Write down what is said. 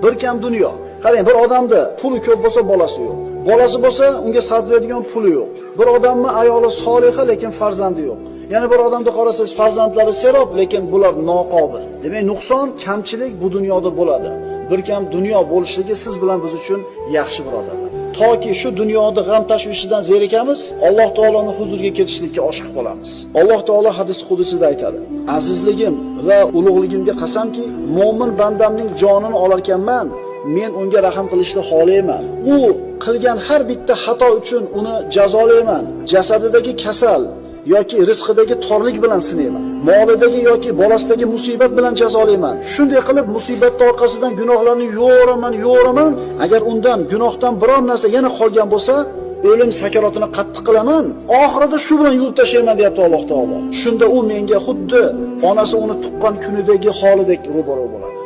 bir kam dunyo. Qarang, bir odamda puli ko'p bo'lsa bolasi yo'q. Bolasi bo'lsa, unga sarflaydigan puli yo'q. Bir odamni ayoli soliha, lekin farzandi yo'q. Yana bir odamda qarasangiz, farzandlari serob, lekin bular noqobil. Demak, nuqson, kamchilik bu dunyoda bo'ladi. Bir kam dunyo bo'lishligi siz bilan biz uchun yaxshi birodarlar. Toki shu dunyoda g'am tashvishidan zerikamiz, Alloh taoloning huzuriga ketishlikka oshiq bo'lamiz. Alloh taolo hadis qudusida aytadi: "Azizligim va ulug'ligimga qasamki, mo'min bandamning jonini olar ekanman, men unga rahim qilishni xohlayman. U qilgan har bitta xato uchun uni jazolayman. Jasadidagi kasal yoki rizqidagi torlik bilan sinayman. Molidagi yoki bolasidagi musibat bilan jazolayman. Shunday qilib musibatning orqasidan gunohlarni yo'raman. Agar undan gunohdan biror narsa yana qolgan bo'lsa, o'lim sakarotini qattiq qilaman. Oxirida shu bilan yuvib tashlayman", deyapti Alloh taolo. Shunda u menga xuddi onasi uni tuqqan kunidagi holidek ro'baro bo'ladi.